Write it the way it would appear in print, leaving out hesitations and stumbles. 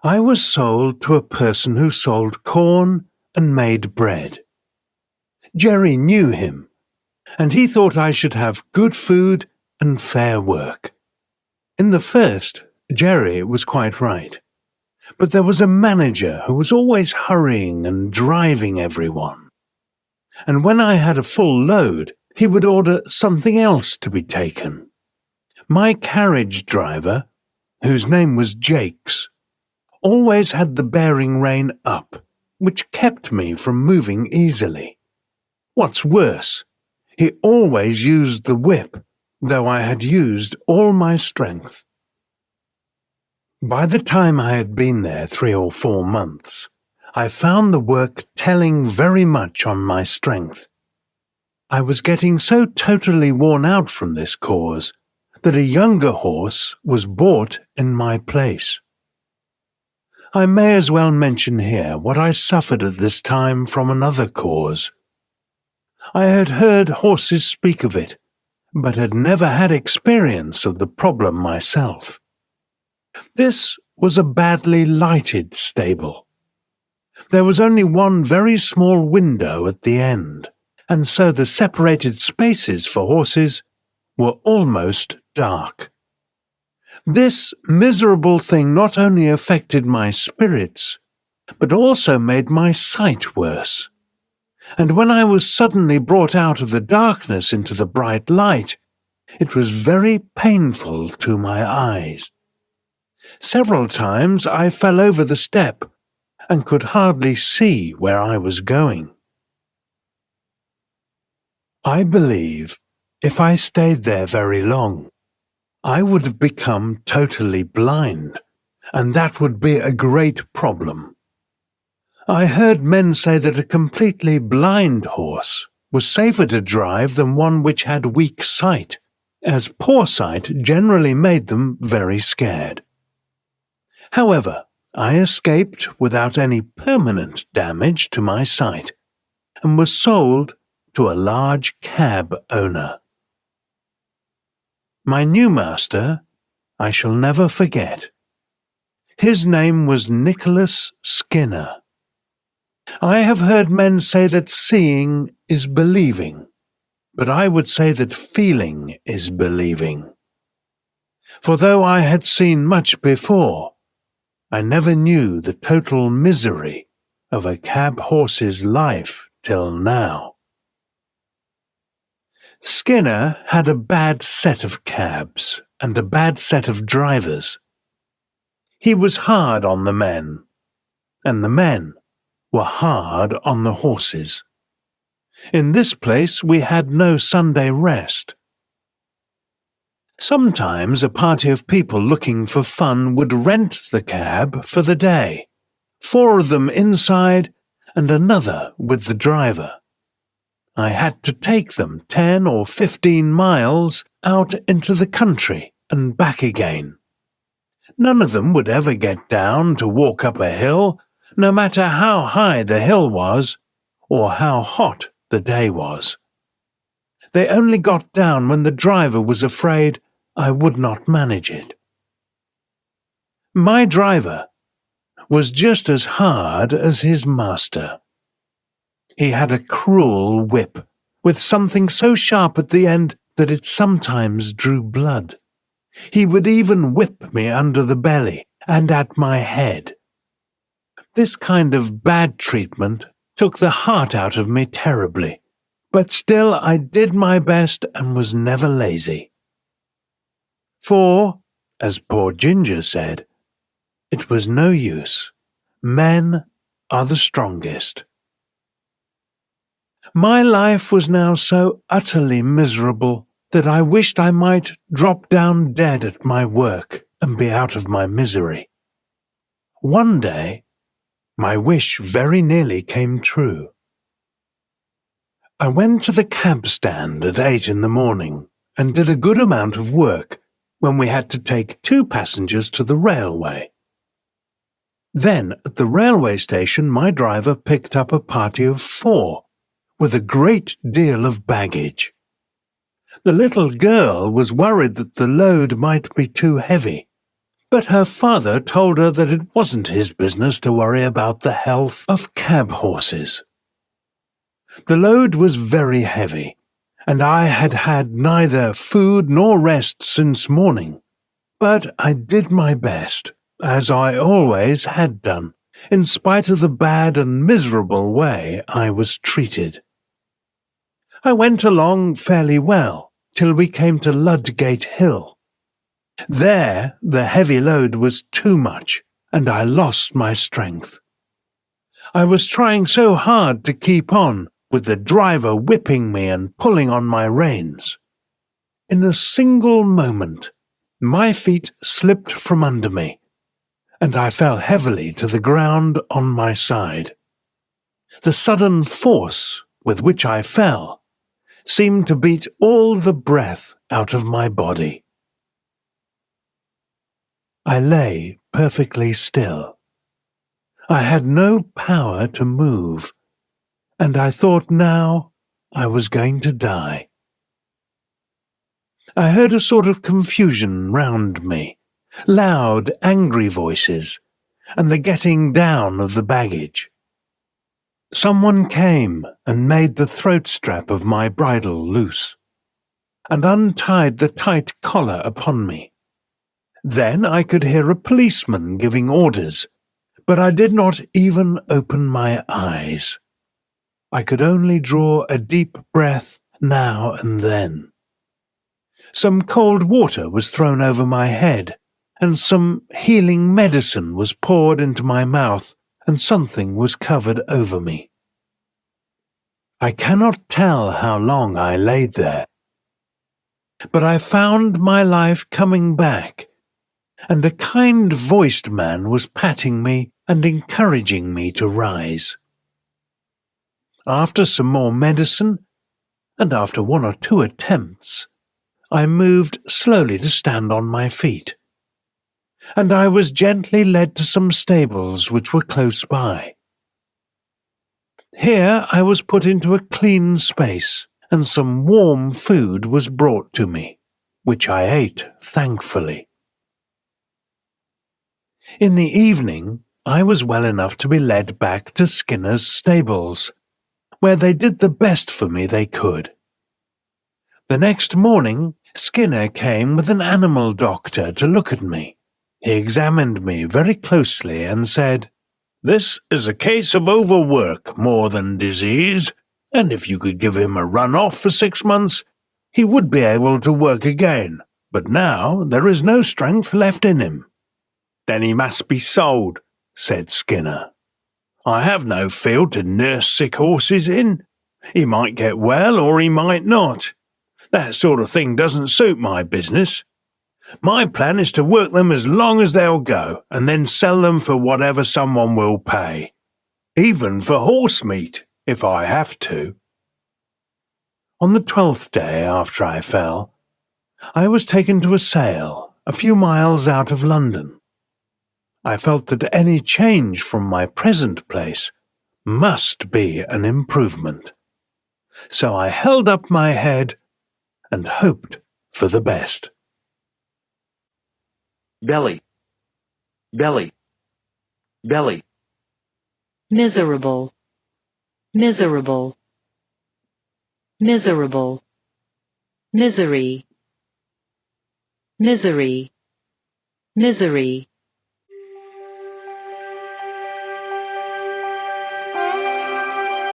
I was sold to a person who sold corn and made bread. Jerry knew him, and he thought I should have good food and fair work. In the first, Jerry was quite right, but there was a manager who was always hurrying and driving everyone. And when I had a full load, he would order something else to be taken. My carriage driver, whose name was Jakes, always had the bearing rein up, which kept me from moving easily. What's worse, he always used the whip, though I had used all my strength. By the time I had been there 3 or 4 months, I found the work telling very much on my strength. I was getting so totally worn out from this cause that a younger horse was bought in my place. I may as well mention here what I suffered at this time from another cause. I had heard horses speak of it, but had never had experience of the problem myself. This was a badly lighted stable. There was only one very small window at the end, and so the separated spaces for horses were almost dark. This miserable thing not only affected my spirits, but also made my sight worse. And when I was suddenly brought out of the darkness into the bright light, it was very painful to my eyes. Several times I fell over the step and could hardly see where I was going. I believe if I stayed there very long, I would have become totally blind, and that would be a great problem. I heard men say that a completely blind horse was safer to drive than one which had weak sight, as poor sight generally made them very scared. However, I escaped without any permanent damage to my sight, and was sold to a large cab owner. My new master I shall never forget. His name was Nicholas Skinner. I have heard men say that seeing is believing, but I would say that feeling is believing. For though I had seen much before, I never knew the total misery of a cab horse's life till now. Skinner had a bad set of cabs and a bad set of drivers. He was hard on the men, and the men were hard on the horses. In this place we had no Sunday rest. Sometimes a party of people looking for fun would rent the cab for the day, 4 of them inside and another with the driver. I had to take them 10 or 15 miles out into the country and back again. None of them would ever get down to walk up a hill, no matter how high the hill was or how hot the day was. They only got down when the driver was afraid I would not manage it. My driver was just as hard as his master. He had a cruel whip, with something so sharp at the end that it sometimes drew blood. He would even whip me under the belly and at my head. This kind of bad treatment took the heart out of me terribly, but still I did my best and was never lazy. For, as poor Ginger said, it was no use. Men are the strongest. My life was now so utterly miserable that I wished I might drop down dead at my work and be out of my misery. One day, my wish very nearly came true. I went to the cab stand at 8 in the morning and did a good amount of work when we had to take 2 passengers to the railway. Then, at the railway station, my driver picked up a party of 4, with a great deal of baggage. The little girl was worried that the load might be too heavy, But her father told her that it wasn't his business to worry about the health of cab horses. The load was very heavy, and I had had neither food nor rest since morning. But I did my best, as I always had done, in spite of the bad and miserable way I was treated. I went along fairly well till we came to Ludgate Hill. There the heavy load was too much, and I lost my strength. I was trying so hard to keep on, with the driver whipping me and pulling on my reins. In a single moment, my feet slipped from under me, and I fell heavily to the ground on my side. The sudden force with which I fell seemed to beat all the breath out of my body. I lay perfectly still. I had no power to move, and I thought now I was going to die. I heard a sort of confusion round me, loud, angry voices, and the getting down of the baggage. Someone came and made the throat strap of my bridle loose, and untied the tight collar upon me. Then I could hear a policeman giving orders, but I did not even open my eyes. I could only draw a deep breath now and then. Some cold water was thrown over my head, and some healing medicine was poured into my mouth, and something was covered over me. I cannot tell how long I lay there, but I found my life coming back, and a kind-voiced man was patting me and encouraging me to rise. After some more medicine, and after 1 or 2 attempts, I moved slowly to stand on my feet, and I was gently led to some stables which were close by. Here I was put into a clean space, and some warm food was brought to me, which I ate thankfully. In the evening I was well enough to be led back to Skinner's stables, where they did the best for me they could. The next morning Skinner came with an animal doctor to look at me. He examined me very closely and said, "This is a case of overwork more than disease, and if you could give him a run off for 6 months, he would be able to work again, but now there is no strength left in him." "Then he must be sold," said Skinner. "I have no field to nurse sick horses in. He might get well or he might not. That sort of thing doesn't suit my business. My plan is to work them as long as they'll go, and then sell them for whatever someone will pay. Even for horse meat, if I have to." On the 12th day after I fell, I was taken to a sale a few miles out of London. I felt that any change from my present place must be an improvement. So I held up my head and hoped for the best. Belly, belly, belly. Miserable, miserable, miserable, misery, misery, misery.